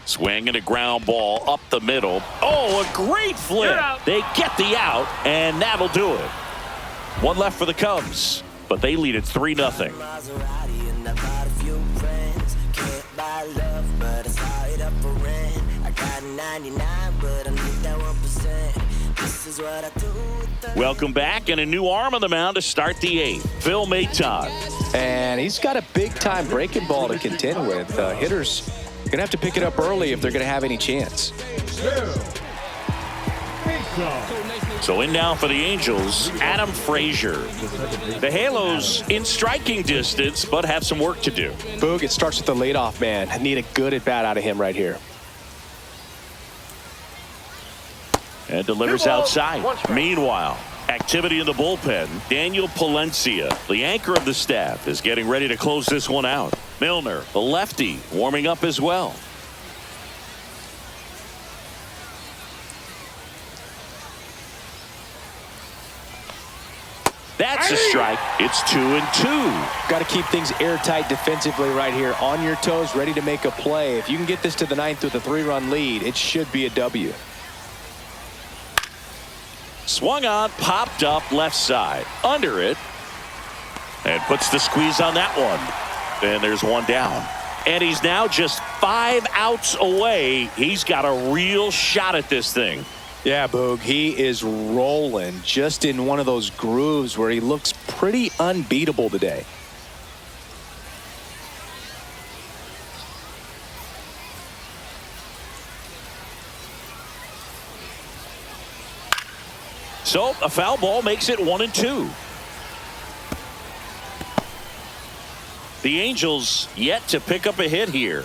Swing and a ground ball up the middle. Oh, a great flip. They get the out, and that'll do it. 1 left for the Cubs, but they lead at 3-0. Welcome back, and a new arm on the mound to start the 8th. Phil Maton. And he's got a big-time breaking ball to contend with. Hitters going to have to pick it up early if they're going to have any chance. So in now for the Angels, Adam Frazier. The Halos in striking distance, but have some work to do. Boog, it starts with the leadoff man. I need a good at-bat out of him right here. And delivers outside. Meanwhile, activity in the bullpen. Daniel Palencia, the anchor of the staff, is getting ready to close this one out. Milner, the lefty, warming up as well. That's a strike. It's 2-2. Got to keep things airtight defensively right here. On your toes, ready to make a play. If you can get this to the 9th with a 3-run lead, it should be a W. Swung on, popped up left side. Under it. And puts the squeeze on that one. And there's 1 down. And he's now just 5 outs away. He's got a real shot at this thing. Yeah, Boog, he is rolling just in one of those grooves where he looks pretty unbeatable today. So a foul ball makes it 1-2. The Angels yet to pick up a hit here.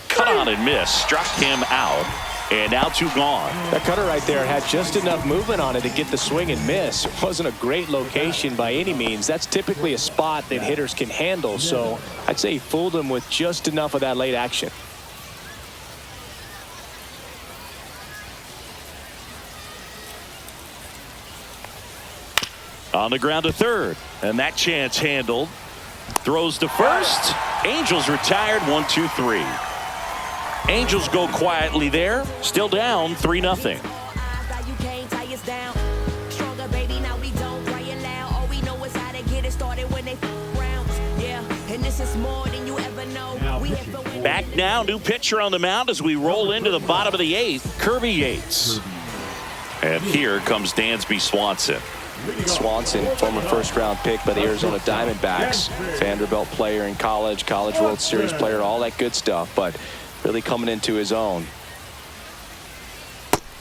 Cut on and miss. Struck him out. And now 2 gone. That cutter right there had just enough movement on it to get the swing and miss. It wasn't a great location by any means. That's typically a spot that hitters can handle. So I'd say he fooled him with just enough of that late action. On the ground to third. And that chance handled. Throws to first. Angels retired 1-2-3. Angels go quietly there. Still down 3-0. Back now, new pitcher on the mound as we roll into the bottom of the 8th, Kirby Yates. And here comes Dansby Swanson. Swanson, former first-round pick by the Arizona Diamondbacks. Vanderbilt player in college, College World Series player, all that good stuff, but really coming into his own.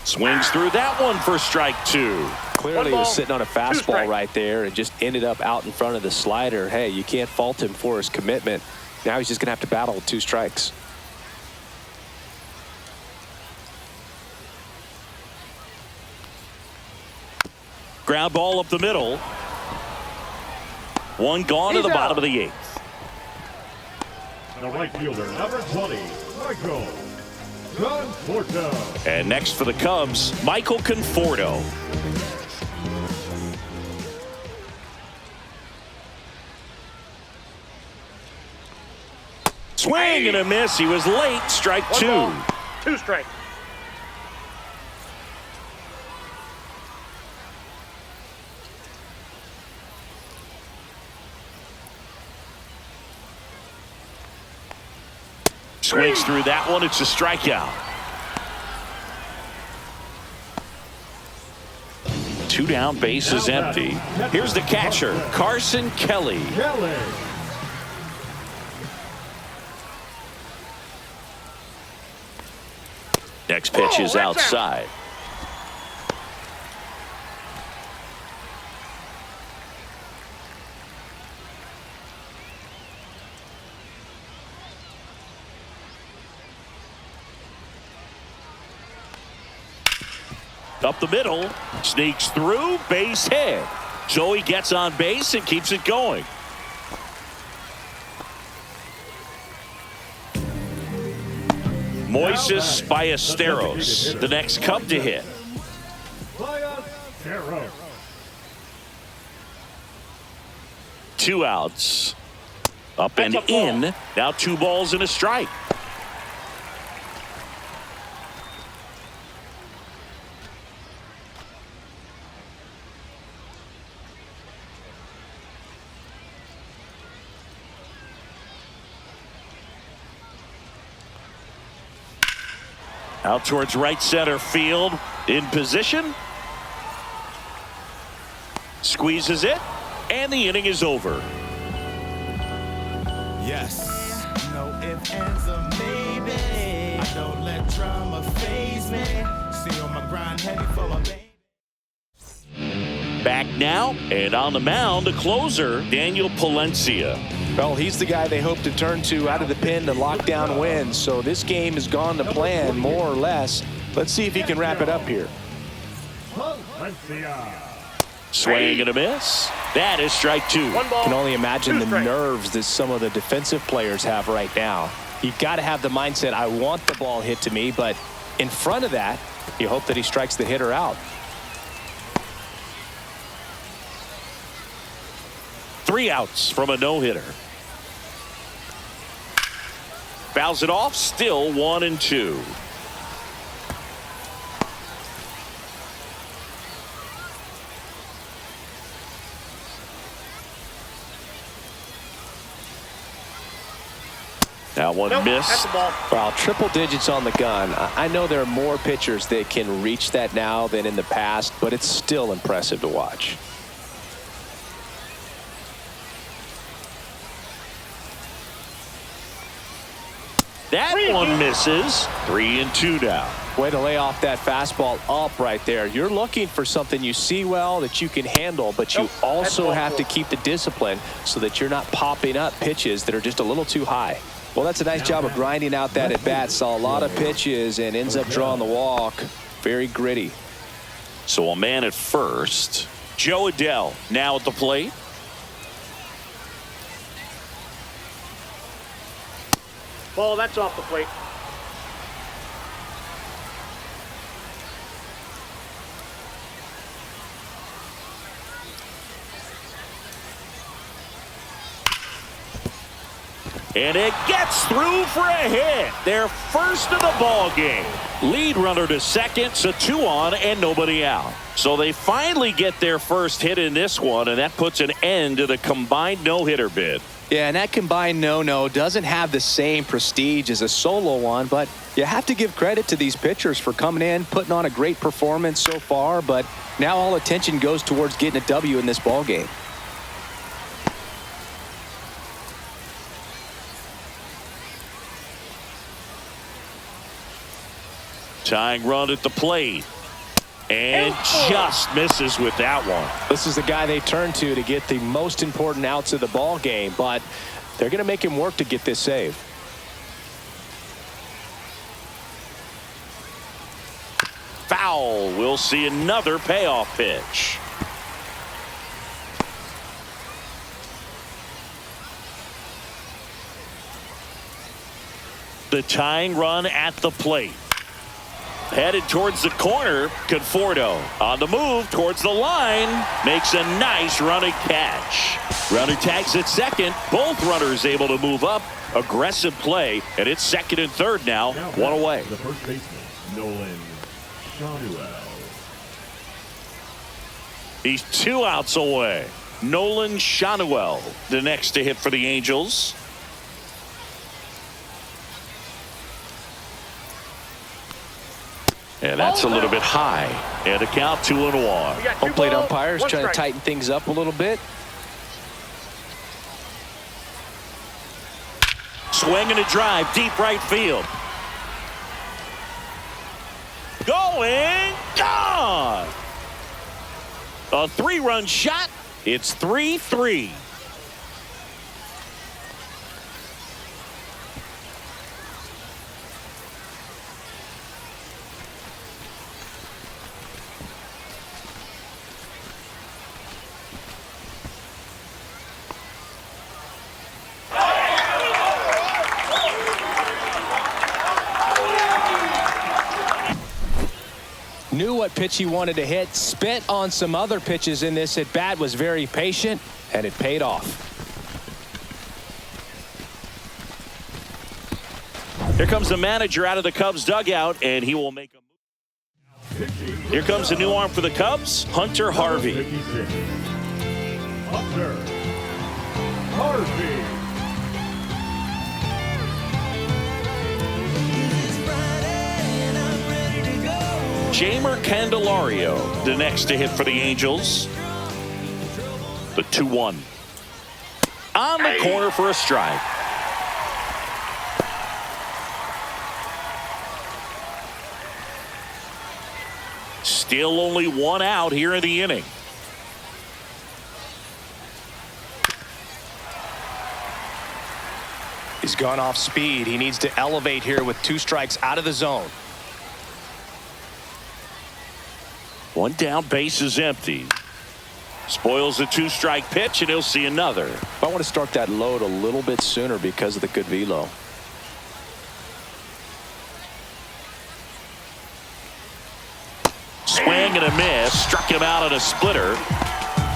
Swings through that one for strike 2. Clearly he was sitting on a fastball right there and just ended up out in front of the slider. Hey, you can't fault him for his commitment. Now he's just going to have to battle with 2 strikes. Ground ball up the middle. One gone to the bottom of the 8th. The right fielder, number 20, Michael Conforto. And next for the Cubs, Michael Conforto. Swing and a miss. He was late. Strike 2. 2 strikes. Swings through that one. It's a strikeout. 2 down, base is empty. Here's the catcher, Carson Kelly. Next pitch is outside. Up the middle, sneaks through, base hit. Joey gets on base and keeps it going. Moises Ballesteros, the next Cub to hit. 2 outs. Up and in. Now 2 balls and a strike. Out towards right center field. In position. Squeezes it. And the inning is over. Yes. No ifs, ands, or maybe. I don't let drama faze me. See on my grind heavy for my baby. Back now, and on the mound, a closer, Daniel Palencia. Well, he's the guy they hope to turn to out of the pen to lock down wins. So this game has gone to plan, more or less. Let's see if he can wrap it up here. Swing and a miss. That is strike 2. You can only imagine the nerves that some of the defensive players have right now. You've got to have the mindset, I want the ball hit to me, but in front of that, you hope that he strikes the hitter out. 3 outs from a no-hitter. Fouls it off, still 1-2. That one missed. Wow, triple digits on the gun. I know there are more pitchers that can reach that now than in the past, but it's still impressive to watch. That one misses. 3-2 now. Way to lay off that fastball up right there. You're looking for something you see well that you can handle, but you also have to keep the discipline so that you're not popping up pitches that are just a little too high. Well, that's a nice job of grinding out that at bat. Saw a lot of pitches and ends up drawing the walk. Very gritty. So a man at first. Joe Adell now at the plate. Ball, that's off the plate. And it gets through for a hit. Their first of the ball game. Lead runner to second, so 2 on and nobody out. So they finally get their first hit in this one, and that puts an end to the combined no-hitter bid. Yeah, and that combined no-no doesn't have the same prestige as a solo one, but you have to give credit to these pitchers for coming in, putting on a great performance so far, but now all attention goes towards getting a W in this ball game. Tying run at the plate. And just misses with that one. This is the guy they turn to get the most important outs of the ball game, but they're going to make him work to get this save. Foul. We'll see another payoff pitch. The tying run at the plate. Headed towards the corner, Conforto on the move towards the line, makes a nice running catch. Runner tags at second, both runners able to move up. Aggressive play, and it's second and third now, 1 away. The first baseman, Nolan Shotwell. He's 2 outs away. Nolan Shotwell, the next to hit for the Angels. And that's a little bit high. And a count 2-1. Home plate umpires trying to tighten things up a little bit. Swing and a drive, deep right field. Going, gone. A 3-run shot. It's 3-3. Knew what pitch he wanted to hit, spit on some other pitches in this at bat, was very patient, and it paid off. Here comes the manager out of the Cubs dugout, and he will make a move. Here comes a new arm for the Cubs, Hunter Harvey. Hunter Harvey. Jamer Candelario, the next to hit for the Angels. The 2-1. On the corner for a strike. Still only 1 out here in the inning. He's gone off speed. He needs to elevate here with 2 strikes out of the zone. 1 down, base is empty. Spoils the 2-strike pitch, and he'll see another. I want to start that load a little bit sooner because of the good velo. Swing and a miss. Struck him out on a splitter.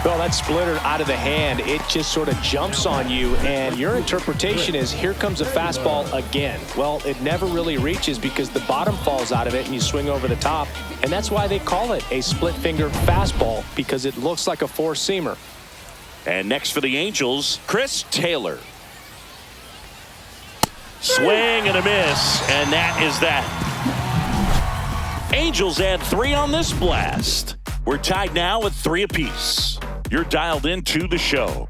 Well, that splitter out of the hand, it just sort of jumps on you, and your interpretation is, here comes a fastball again. Well, it never really reaches because the bottom falls out of it and you swing over the top, and that's why they call it a split-finger fastball, because it looks like a four-seamer. And next for the Angels, Chris Taylor. Swing and a miss, and that is that. Angels add 3 on this blast. We're tied now with 3 apiece. You're dialed into the show.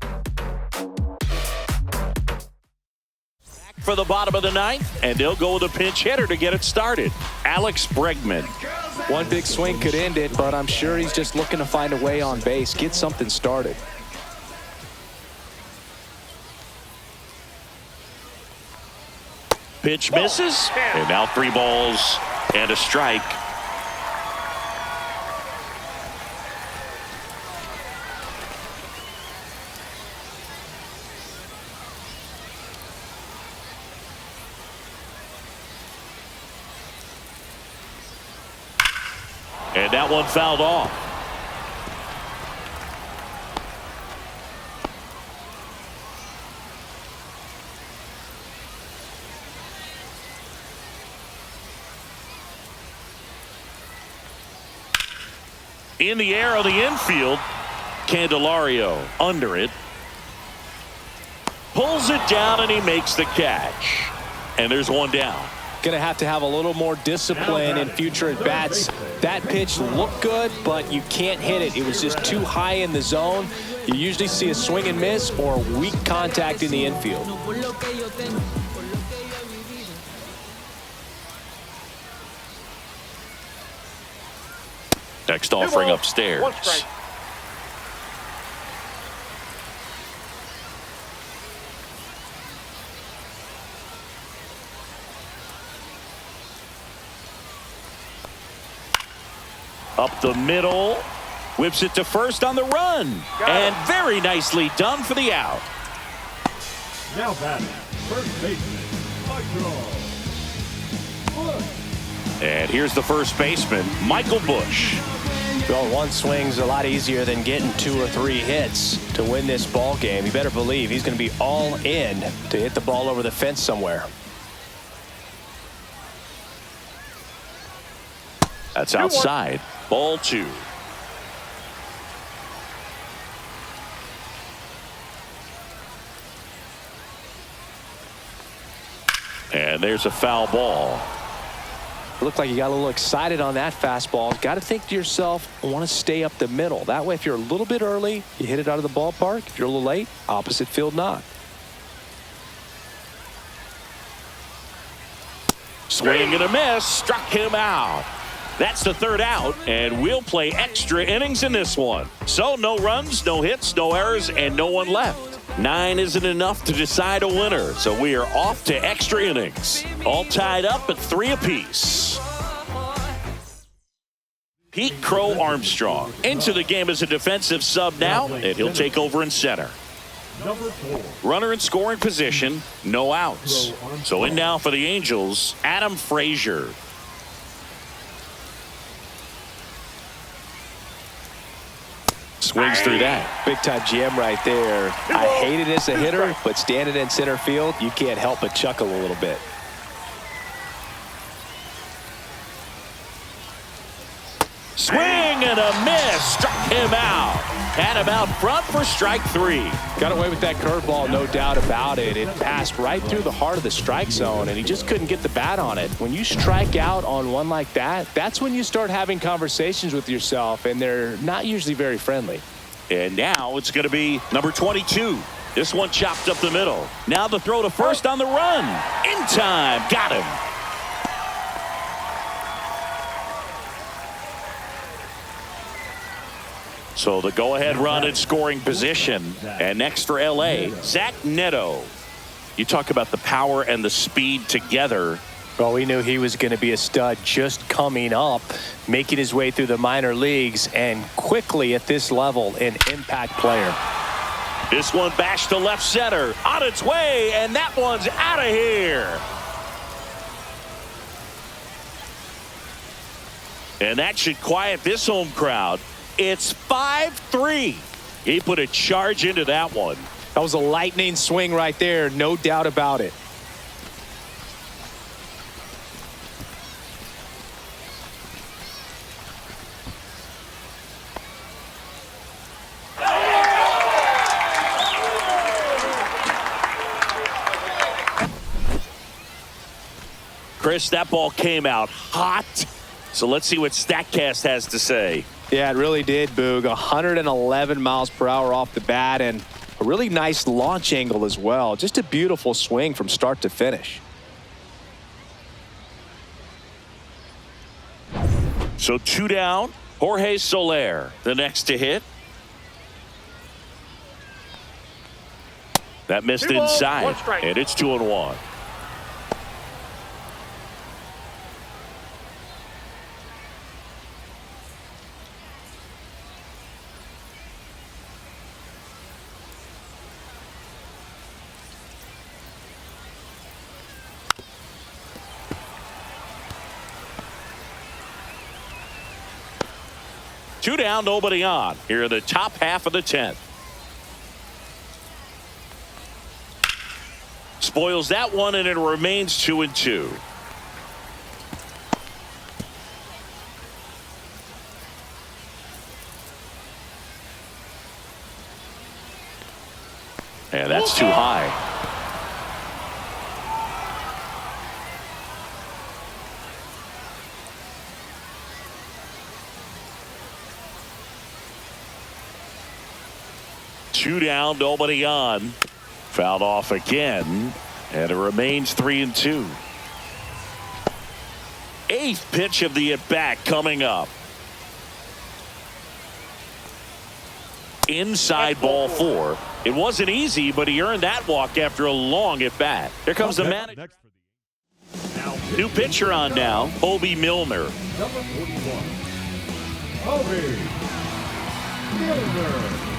Back for the bottom of the 9th, and they'll go with a pinch hitter to get it started. Alex Bregman. One big swing could end it, but I'm sure he's just looking to find a way on base, get something started. Pitch misses, and now 3 balls and a strike. And that one fouled off. In the air on the infield. Candelario under it. Pulls it down and he makes the catch. And there's one down. Going to have a little more discipline in future at bats. That pitch looked good, but you can't hit it. It was just too high in the zone. You usually see a swing and miss or weak contact in the infield. Next offering upstairs. One strike. Up the middle. Whips it to first on the run. And very nicely done for the out. Now batting, first baseman, Michael Bush. And here's the first baseman, Michael Bush. Well, one swing's a lot easier than getting 2 or 3 hits to win this ball game. You better believe he's going to be all in to hit the ball over the fence somewhere. That's outside. Ball 2. And there's a foul ball. Looked like you got a little excited on that fastball. Got to think to yourself, I want to stay up the middle. That way, if you're a little bit early, you hit it out of the ballpark. If you're a little late, opposite field knock. Swing and a miss. Struck him out. That's the third out, and we'll play extra innings in this one. So no runs, no hits, no errors, and no one left. 9 isn't enough to decide a winner, so we are off to extra innings. All tied up at 3 apiece. Pete Crow Armstrong into the game as a defensive sub now, and he'll take over in center. Number 4. Runner in scoring position, no outs. So in now for the Angels, Adam Frazier. Swings through that. Big time jam right there. I hate it as a hitter, but standing in center field, you can't help but chuckle a little bit. Swing and a miss. Struck him out. Had him out front for strike 3. Got away with that curveball, no doubt about it. It passed right through the heart of the strike zone, and he just couldn't get the bat on it. When you strike out on one like that, that's when you start having conversations with yourself, and they're not usually very friendly. And now it's going to be number 22. This one chopped up the middle. Now the throw to first on the run. In time. Got him. So the go-ahead run in scoring position. And next for L.A., Zach Neto. You talk about the power and the speed together. Well, we knew he was going to be a stud just coming up, making his way through the minor leagues, and quickly at this level, an impact player. This one bashed to left center. On its way, and that one's out of here. And that should quiet this home crowd. It's 5-3. He put a charge into that one. That was a lightning swing right there, no doubt about it. Chris, that ball came out hot. So let's see what StatCast has to say. Yeah, it really did, Boog. 111 miles per hour off the bat, and a really nice launch angle as well. Just a beautiful swing from start to finish. So 2 down. Jorge Soler, the next to hit. That missed 2 balls, inside, 1 strike. and it's 2-1. Two down, nobody on. Here in the top half of the 10th. Spoils that one, and it remains 2-2. And that's too high. Two down, nobody on. Fouled off again, and it remains 3-2. Eighth pitch of the at-bat coming up. Inside ball 4. It wasn't easy, but he earned that walk after a long at-bat. Here comes the manager. New pitcher on now, Obi Milner. Number 41, Obi Milner.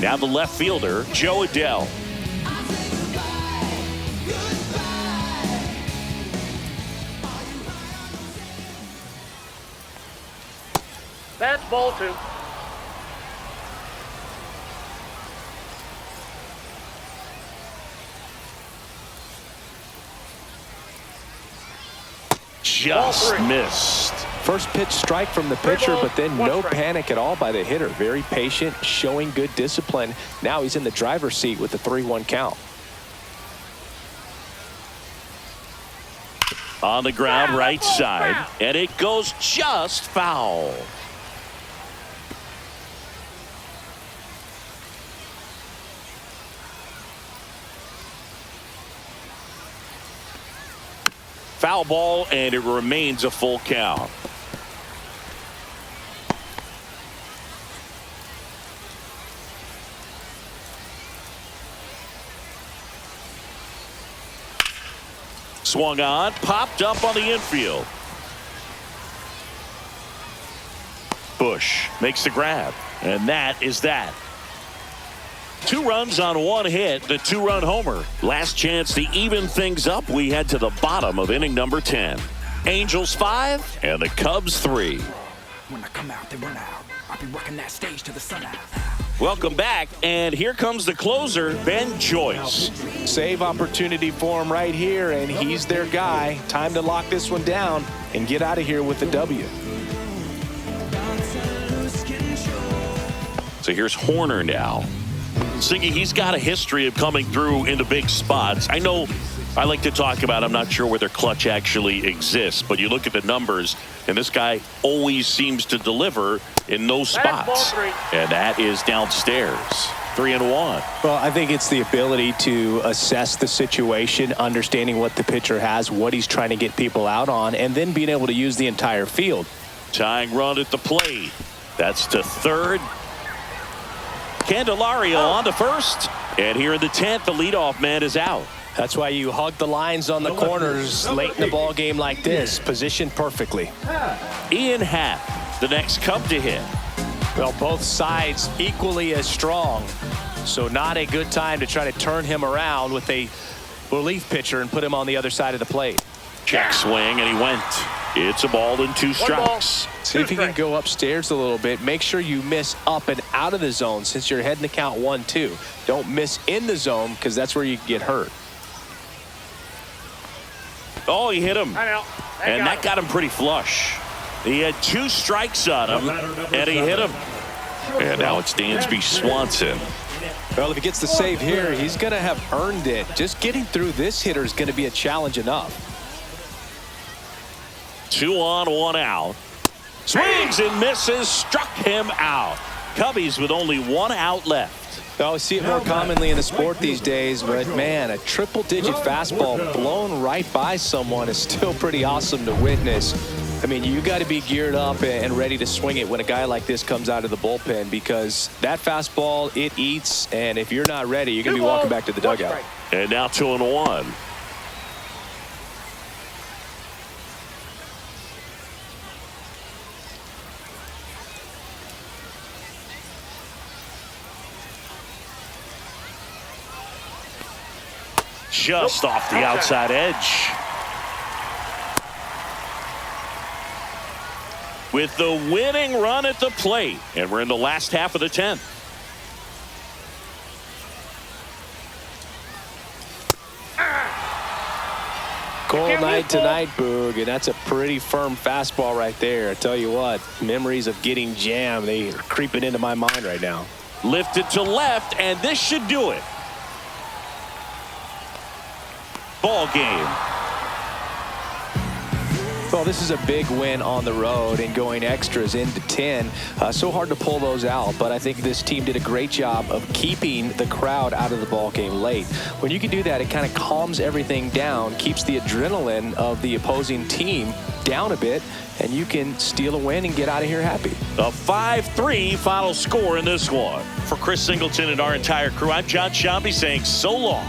Now the left fielder, Joe Adell. That's ball 2. Just missed. First pitch strike from the pitcher, but then no panic at all by the hitter. Very patient, showing good discipline. Now he's in the driver's seat with the 3-1 count. On the ground, right side, and it goes just foul. Foul ball, and it remains a full count. Swung on, popped up on the infield. Bush makes the grab, and that is that. 2 runs on 1 hit, the 2-run homer. Last chance to even things up. We head to the bottom of inning number 10. Angels 5 and the Cubs 3. When I come out, they run out. I'll be working that stage to the sun out. Welcome back, and here comes the closer, Ben Joyce. Save opportunity for him right here, and he's their guy. Time to lock this one down and get out of here with the W. So here's Horner now. Siggy, he's got a history of coming through into big spots. I know I like to talk about, I'm not sure whether clutch actually exists, but you look at the numbers, and this guy always seems to deliver in those spots. And that is downstairs. 3-1. Well, I think it's the ability to assess the situation, understanding what the pitcher has, what he's trying to get people out on, and then being able to use the entire field. Tying run at the plate. That's to third. Candelario on to first. And here in the 10th, the leadoff man is out. That's why you hug the lines on the corners late in the ball game like this, positioned perfectly. Ian Happ, the next Cub to hit. Well, both sides equally as strong, so not a good time to try to turn him around with a relief pitcher and put him on the other side of the plate. Check swing, and he went. It's a ball and 2 strikes. See if you can go upstairs a little bit. Make sure you miss up and out of the zone since you're heading to count 1-2. Don't miss in the zone because that's where you get hurt. Oh, he hit him. And that got him pretty flush. He had 2 strikes on him, and he hit him. And now it's Dansby Swanson. Well, if he gets the save here, he's going to have earned it. Just getting through this hitter is going to be a challenge enough. 2 on, 1 out. Swings and misses, struck him out. Cubbies with only 1 out left. Oh, I see it more commonly in the sport these days, but man, a triple-digit fastball blown right by someone is still pretty awesome to witness. I mean, you got to be geared up and ready to swing it when a guy like this comes out of the bullpen, because that fastball, it eats, and if you're not ready, you're going to be walking back to the dugout. And now 2-1. Just off the outside edge. With the winning run at the plate. And we're in the last half of the 10th. Cole, special night tonight, Boog, and that's a pretty firm fastball right there. I tell you what, memories of getting jammed, they are creeping into my mind right now. Lifted to left, and this should do it. Ball game. Well, this is a big win on the road and going extras into 10. So hard to pull those out, but I think this team did a great job of keeping the crowd out of the ball game late. When you can do that, it kind of calms everything down, keeps the adrenaline of the opposing team down a bit, and you can steal a win and get out of here happy. A 5-3 final score in this one. For Chris Singleton and our entire crew, I'm John Shambi saying so long.